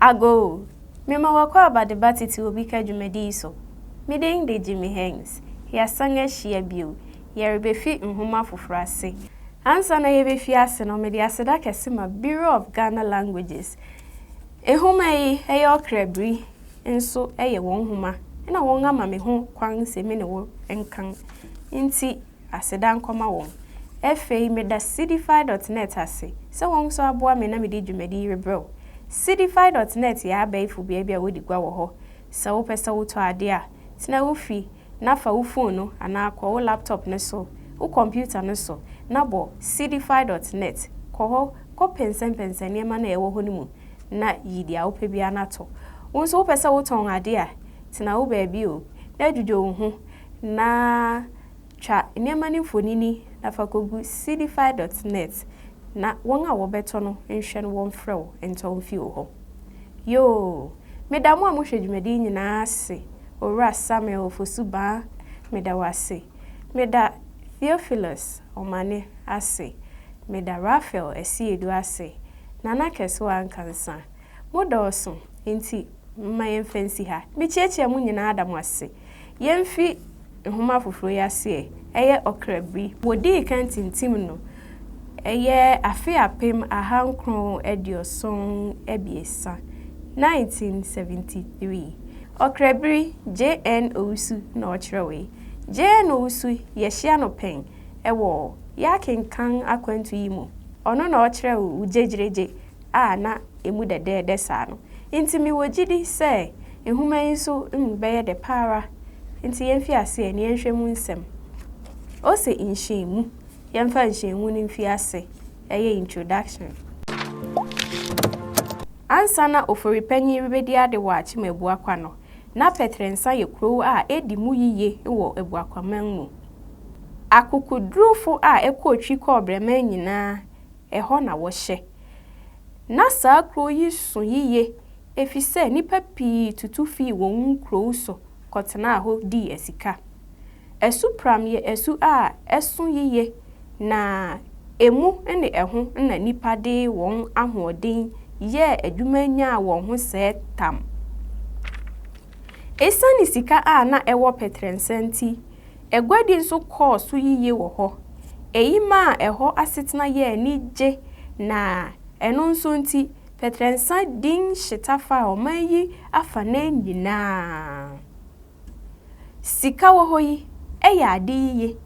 Ago, mema wakwa abadebati ti obi ka dwumadi so. Mideng de Jimmy Hanks. Ya sanga hia bio. Ya rebefi nhoma foforo ase. Ansa na yebefi ase no me de aseda kese ma Bureau of Ghana Languages. Ehoma yi eye Ɔkrabiri nso eye won homa. Na won ama me ho kwan se me ne wo enkan. Nti aseda nkoma won. Efei me da cdfi.net ase. Se won so aboa me na me de dwumadi rebro. cdfi.net ya abaifu bia bia wodi gwa wo ho. Se wo pese wo to ade a, tina wo fi na fa wo phone no ana akọ wo laptop ne so, wo computer ne so, na bo cdfi.net. Ko ho ko pensen niema na ewo ho ni mu na yidi a wo pe bia na to. Wo so wo pese wo ton ade a, tina wo ba bi o. Na dwudwo wo ho na twa niema ni mfonini na fa kogu cdfi.net. Na won a wo beto no nhwe no won frɛ wo ento wo fi wo ho. Yo, me da mo a mo hwedwumadi nyina ase. Owura Samuel Fosuba me da wase. Me da Theophilus Omane ase. Me da Raphael Esiedu ase. Nana Keso ankansa. Mo da oso enti mma yemfansi ha. Me chiechia mu nyina adam ase. Yemfi nhoma foforo ya ase eye Ɔkrabiri. Wodi kantintim no. Eye afi apem ahankron edioson ebiesa 1973. Ɔkrabiri JN Owusu na ɔkyerɛwe. JN Owusu yɛhyia no pen ɛwɔ yakenkan akwantu yi mu. Ɔno na ɔkyerɛwe ujegyereje a na emu dede saa no. Nti mi wogidi sɛ ehuma yi so mbɛyɛ de para. Nti yɛmfi ase ne yɛnhwɛ mu nsɛm. Ose Nhyɛnmu. Yɛmfa Nhyɛnmu ne mfi ase. Ɛyɛ introduction. Ansa na oforipanyi rebedi ade wɔ Achimabu akwa no. Na Petrensa ye kuro a edi mu yiye wɔ Ebuakwaman mu. Akukudrufo a ekotwi kɔbrɛman nyinaa ɛhɔ na wɔhyɛ. Na saa kuro yi so yiye efisɛ nipa pii tutu fi wɔn kuro so kɔtena hɔ di asika. Esu pram ye esu a ɛso yiye na emu ne ɛho na nipa de wɔn ahoɔden ye adwumanya wɔn ho sɛ tam. Esani sika a na ɛwɔ Petrensa nti egwadi nso kɔɔ so yiye wɔ hɔ. Eyi ma ɛhɔ asetena ye ani gye na ɛno nso nti Petrensa din hyetafa ɔman yi afa na nyinaa. Sika wɔ hɔ yi ɛyɛ ade yiye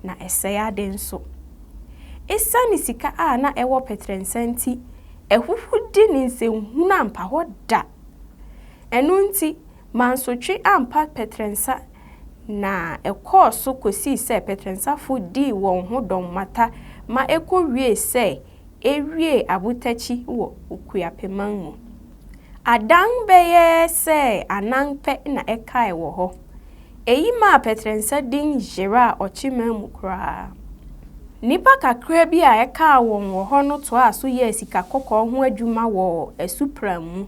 na ɛsɛe ade nso. Esani sika a na ɛwɔ Petrensa nti ehuhudi ne nsɛnhunu ampa hɔ da. Ɛno nti mansotwe ampa Petrensa na ɛkɔɔ so kosi sɛ Petrensa fo di wɔn ho dɔmmata ma ɛkɔwie sɛ ewie abutachi wɔ Okuapeman mu. Adan bɛyɛ sɛ ananpɛ na ɛkae wɔ hɔ. Eyi ma Petrensa din jera ɔkyeman mu koraa. Nipa kakra bi a ɛka wɔn wɔ hɔ no to a so yɛ sika kɔkɔɔ ho adwuma wɔ asupram mu.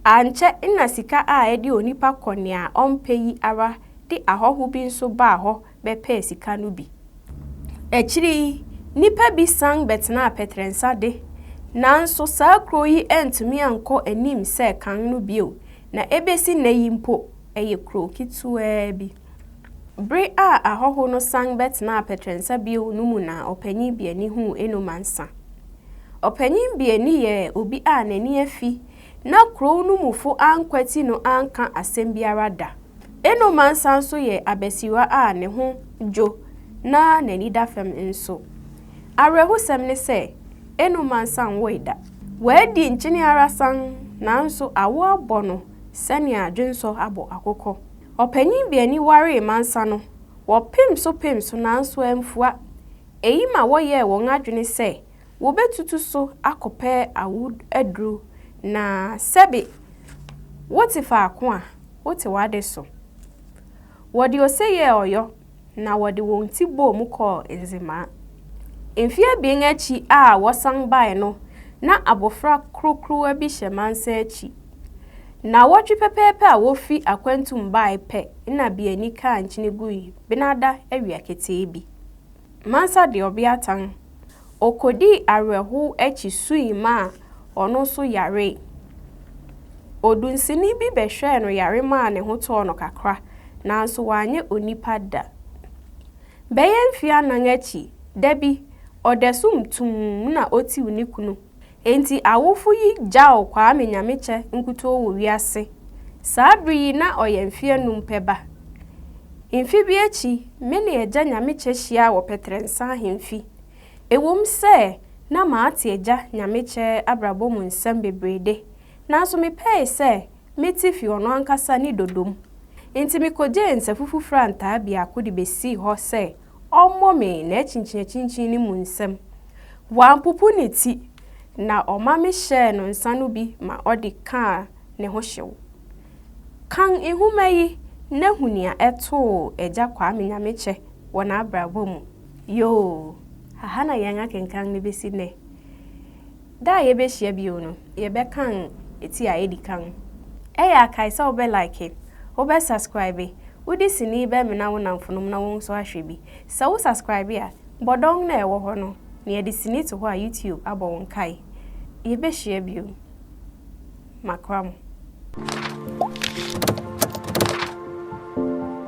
Anche ina sika a edi onipa kɔnea ɔmpe yi ara de ahɔho bi nso ba hɔ bɛpɛ sika no bi. Ekyiri nipa bi sang betena Petrensa de nanso saa kuro yi entumi ankɔ anim sɛ kan no bio na ebesi na yi mpo ɛyɛ kuro kitwaa bi. Bre a ahɔho no sang betena Petrensa bio no mu na ɔpanyin biani hu enumansa. Ɔpanyin biani yɛ obi a n'ani afi na kuro no mufo ankwati no anka asɛm biara da. Enumansa nso yɛ abasiwa a ne ho dwo na n'ani da fam nso. Arehusɛm ne sɛ Enumansa nwoi da. Wadi nkyene ara sang nanso awo abɔ no sɛnea adwenso abɔ akokɔ. Ɔpanyin biani ware mansa no wɔpem so nanso amfua. Eyi ma wɔyɛ wɔn adwene sɛ wɔbetutu so akɔpɛ awo aduru na sɛbe wote faako a wote wade so. Wɔde oseye ɔyɔ na wɔde wɔn ti bɔ mu kɔ nzema. Mfie bi akyi a wɔsang bae no na abofra krokrowa bi hyɛ mansa akyi. Na wɔtwe pɛpɛpɛ a wofi akwantum bae pɛ na biani ka nkyene gui binada awia ketee bi. Mansa de obiatan okodi areho akyi sui ma ɔno so yare. odunsini bi behwe no yare ma ne ho to no kakra nanso wanye onipa da beyen fia nangachi dabi odesum tum na oti unikunu enti awofu yi jao kwa amenyameche nkuto wo wiase sabri na oyemfie numpeba Imfi bi echi mene eja nyameche hia wo petrensa hemfi ewom se na maate eja nyameche abrabo mu nsem bebrede nanso mepɛ se meti fi ono ankasa ni dodom enti mikoje nsefufu franta bia akodi besi ho se omo me na chinchin ni mu nsem wampupu ne ti na oma me hye no nsano bi ma odi ka ne ho hyew kan ehumayi na hunia eto eja kwa menyameche wona abrabo mu yo hana yanga kenkan ne besi ne da ye be hia bi ono ye be kan eti a edi kan eya kai sa obe like obe subscribe udi sini be me na wona mfonom na won so ahwe bi sa wo subscribe a bodon na ewo ho no na ye di sini to ho a YouTube abo won kai ye be hia bi o makram